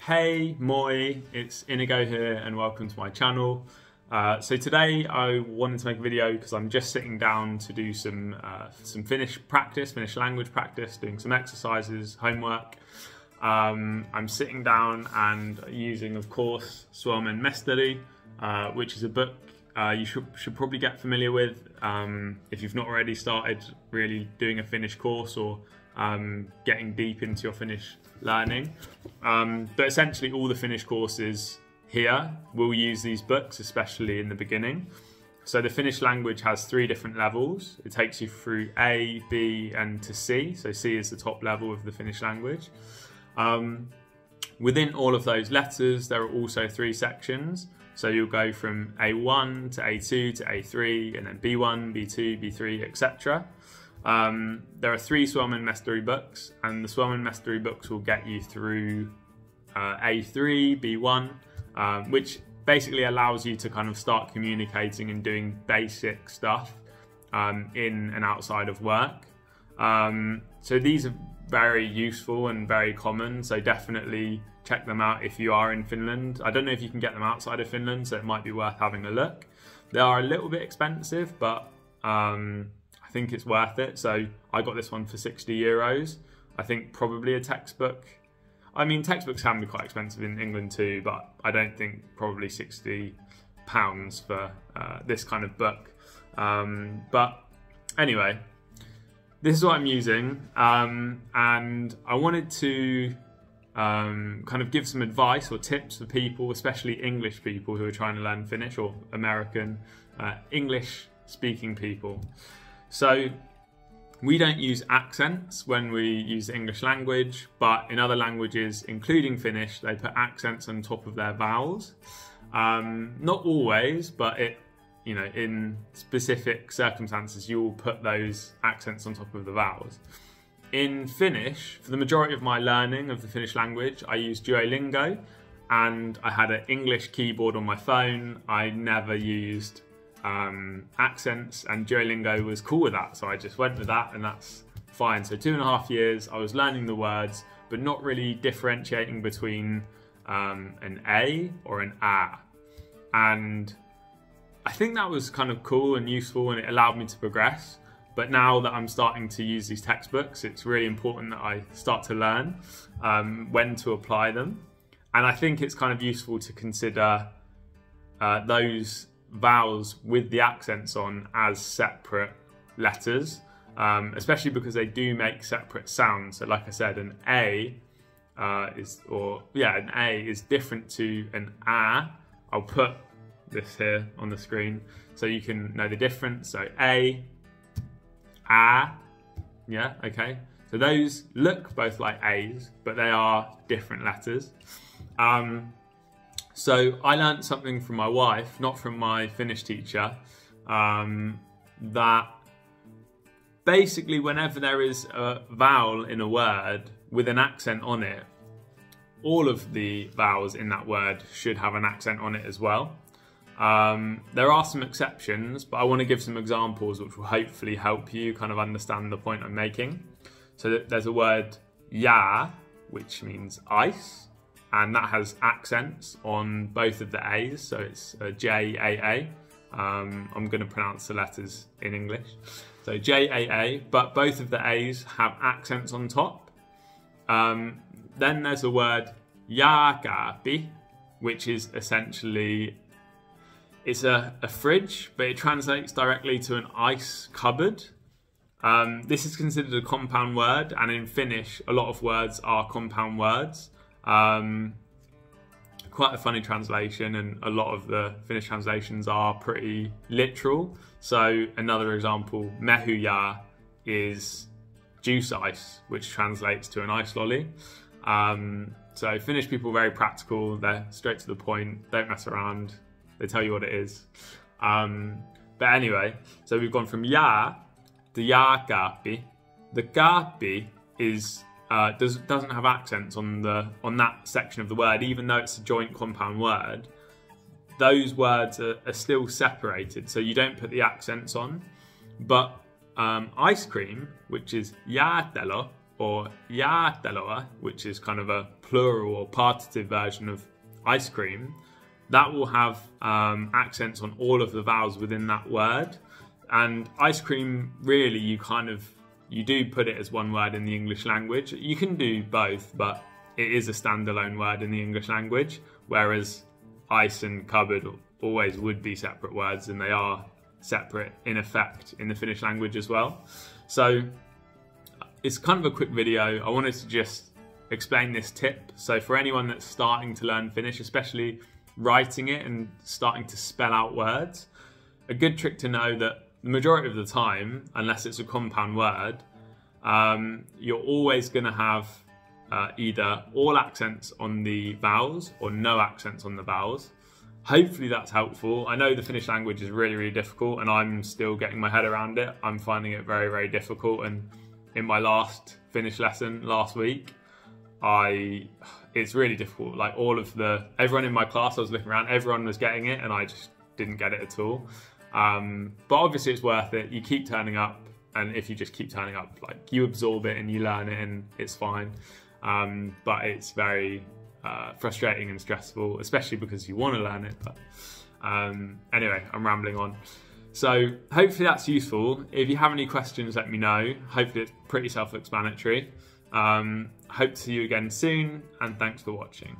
Hey, moi, it's Inigo here and welcome to my channel. So today I wanted to make a video because I'm just sitting down to do some Finnish practice, Finnish language practice, doing some exercises, homework. I'm sitting down and using, of course, Suomen Mestari, which is a book you should probably get familiar with if you've not already started really doing a Finnish course or getting deep into your Finnish learning. But essentially all the Finnish courses here will use these books, especially in the beginning. So the Finnish language has 3 different levels. It takes you through A, B and to C. So C is the top level of the Finnish language. Within all of those letters, there are also 3 sections. So you'll go from A1 to A2 to A3 and then B1, B2, B3, etc. There are 3 Suomen Mestari books, and the Suomen Mestari books will get you through A3, B1, which basically allows you to kind of start communicating and doing basic stuff in and outside of work. So these are very useful and very common, so definitely check them out if you are in Finland. I don't know if you can get them outside of Finland, so it might be worth having a look. They are a little bit expensive, but I think it's worth it. So I got this one for €60. I think probably a textbook. I mean, textbooks can be quite expensive in England too, but I don't think probably £60 for this kind of book. But anyway, this is what I'm using, and I wanted to kind of give some advice or tips for people, especially English people who are trying to learn Finnish, or American English speaking people. So we don't use accents when we use the English language, but in other languages, including Finnish, they put accents on top of their vowels. Not always, but in specific circumstances, you will put those accents on top of the vowels. In Finnish, for the majority of my learning of the Finnish language, I used Duolingo, and I had an English keyboard on my phone. I never used accents, and Duolingo was cool with that, so I just went with that, and that's fine. So 2.5 years I was learning the words but not really differentiating between an A or an A, and I think that was kind of cool and useful, and it allowed me to progress. But now that I'm starting to use these textbooks, it's really important that I start to learn when to apply them, and I think it's kind of useful to consider those vowels with the accents on as separate letters, especially because they do make separate sounds. So like I said, an A an A is different to an A. I'll put this here on the screen so you can know the difference. So A, yeah, okay. So those look both like A's, but they are different letters. So I learned something from my wife, not from my Finnish teacher, that basically whenever there is a vowel in a word with an accent on it, all of the vowels in that word should have an accent on it as well. There are some exceptions, but I want to give some examples which will hopefully help you kind of understand the point I'm making. So there's a word ja, which means ice, and that has accents on both of the A's, so it's J-A-A. I'm going to pronounce the letters in English. So J-A-A, but both of the A's have accents on top. Then there's a word jääkaappi, which is essentially, it's a fridge, but it translates directly to an ice cupboard. This is considered a compound word, and in Finnish, a lot of words are compound words. Quite a funny translation, and a lot of the Finnish translations are pretty literal. So another example, mehuja, is juice ice, which translates to an ice lolly. So Finnish people are very practical, they're straight to the point, don't mess around, they tell you what it is. But anyway, so we've gone from ja to jääkaappi. The kaappi is doesn't have accents on that section of the word, even though it's a joint compound word. Those words are still separated, so you don't put the accents on. But ice cream, which is jäätelö, or jäätelöä, which is kind of a plural or partitive version of ice cream, that will have accents on all of the vowels within that word. And ice cream, really, you do put it as one word in the English language. You can do both, but it is a standalone word in the English language, whereas ice and cupboard always would be separate words, and they are separate in effect in the Finnish language as well. So it's kind of a quick video. I wanted to just explain this tip. So for anyone that's starting to learn Finnish, especially writing it and starting to spell out words, a good trick to know that the majority of the time, unless it's a compound word, you're always going to have either all accents on the vowels or no accents on the vowels. Hopefully that's helpful. I know the Finnish language is really, really difficult, and I'm still getting my head around it. I'm finding it very, very difficult. And in my last Finnish lesson last week, it's really difficult. Like everyone in my class, I was looking around, everyone was getting it, and I just didn't get it at all. But obviously it's worth it. You keep turning up, and if you just keep turning up, like, you absorb it and you learn it, and it's fine. But it's very frustrating and stressful, especially because you want to learn it. But anyway, I'm rambling on. So hopefully that's useful. If you have any questions, let me know. Hopefully it's pretty self-explanatory. Hope to see you again soon, and thanks for watching.